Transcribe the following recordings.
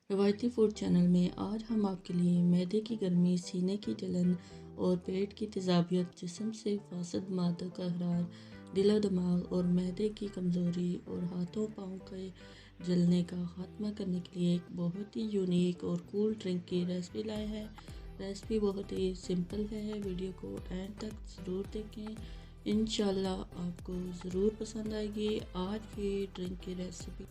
रवायती food channel में आज हम आपके लिए मैदे की गर्मी, सीने की जलन और पेट की तेज़ाबियत, जिस्म से फासद मादों का अहरार, दिलो दिमाग और मैदे की कमज़ोरी और हाथों पाँव के जलने का खात्मा करने के लिए एक बहुत ही यूनिक और कूल ड्रिंक की रेसिपी लाए हैं। रेसिपी बहुत ही सिंपल है, वीडियो को एंड तक ज़रूर देखें। इंशाल्लाह आपको ज़रूर पसंद आएगी आज की ड्रिंक की रेसिपी।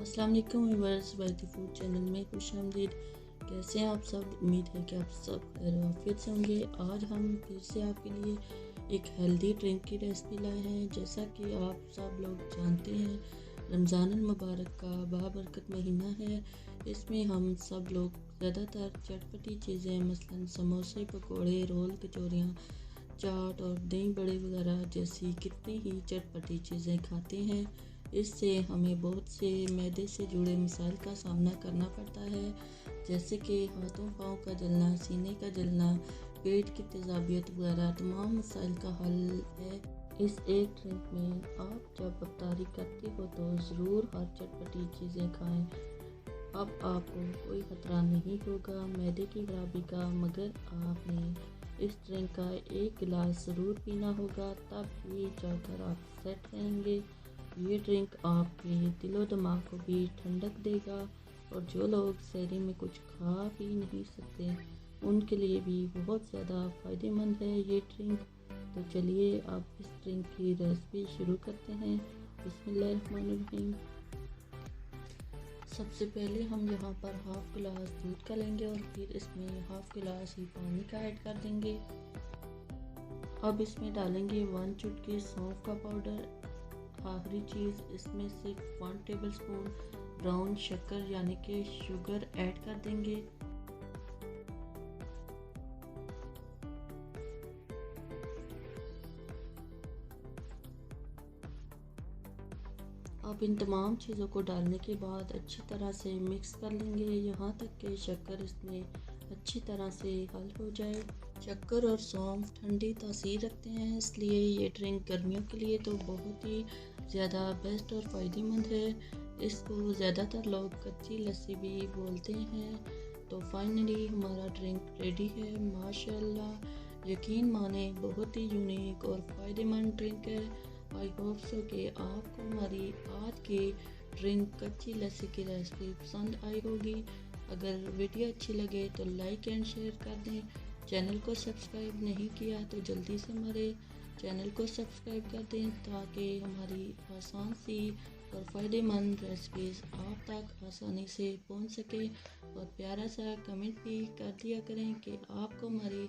अस्सलाम वालेकुम व्यूअर्स, रवायती फूड चैनल में खुशामदीद। कैसे हैं आप सब? उम्मीद है कि आप सब खैर आफियत से होंगे। आज हम फिर से आपके लिए एक हेल्दी ड्रिंक की रेसिपी लाए हैं। जैसा कि आप सब लोग जानते हैं, रमज़ान मुबारक का बाबरकत महीना है। इसमें हम सब लोग ज़्यादातर चटपटी चीज़ें मसलन समोसे, पकोड़े, रोल, कचौरियाँ, चाट और दही बड़े वगैरह जैसी कितनी ही चटपटी चीज़ें खाते हैं। इससे हमें बहुत से मैदे से जुड़े मसाइल का सामना करना पड़ता है, जैसे कि हाथों पाँव का जलना, सीने का जलना, पेट की तेज़ाबियत वगैरह तमाम मसाइल का हल है इस एक ड्रिंक में। आप जब अफ्तारी करते हो तो ज़रूर हर चटपटी चीज़ें खाएं। अब आपको कोई खतरा नहीं होगा मैदे की खराबी का, मगर आपने इस ड्रिंक का एक गिलास ज़रूर पीना होगा, तब ये जाकर आप सेट रहेंगे। ये ड्रिंक आपके दिलो दिमाग को भी ठंडक देगा और जो लोग सहरी में कुछ खा पी नहीं सकते उनके लिए भी बहुत ज़्यादा फ़ायदेमंद है ये ड्रिंक। तो चलिए अब इस ड्रिंक की रेसिपी शुरू करते हैं। बिस्मिल्लाहिर्रहमानिर्रहीम। सबसे पहले हम यहाँ पर हाफ़ गिलास दूध का लेंगे और फिर इसमें हाफ़ गिलास ही पानी का ऐड कर देंगे। अब इसमें डालेंगे 1 चुटकी सौंफ का पाउडर। आखिरी चीज़, इसमें से 1 टेबलस्पून ब्राउन शक्कर यानी कि शुगर ऐड कर देंगे। अब इन तमाम चीज़ों को डालने के बाद अच्छी तरह से मिक्स कर लेंगे, यहाँ तक कि शक्कर इसमें अच्छी तरह से हल हो जाए। शक्कर और सौंफ ठंडी तासीर रखते हैं, इसलिए ये ड्रिंक गर्मियों के लिए तो बहुत ही ज़्यादा बेस्ट और फ़ायदेमंद है। इसको ज़्यादातर लोग कच्ची लस्सी भी बोलते हैं। तो फाइनली हमारा ड्रिंक रेडी है। माशाल्लाह, यकीन माने बहुत ही यूनिक और फ़ायदेमंद ड्रिंक है। आई होप सो कि आपको हमारी आज की ड्रिंक कच्ची लस्सी की रेसिपी पसंद आई होगी। अगर वीडियो अच्छी लगे तो लाइक एंड शेयर कर दें। चैनल को सब्सक्राइब नहीं किया तो जल्दी से हमारे चैनल को सब्सक्राइब कर दें, ताकि हमारी आसान सी और फ़ायदेमंद रेसिपीज़ आप तक आसानी से पहुंच सके। और प्यारा सा कमेंट भी कर दिया करें कि आपको हमारी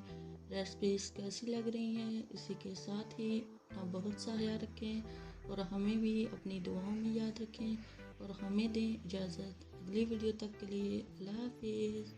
रेसिपीज़ कैसी लग रही हैं। इसी के साथ ही अपना बहुत सा ख्याल रखें और हमें भी अपनी दुआओं में याद रखें और हमें दें इजाज़त। अगली वीडियो तक के लिए अल्लाह हाफिज़।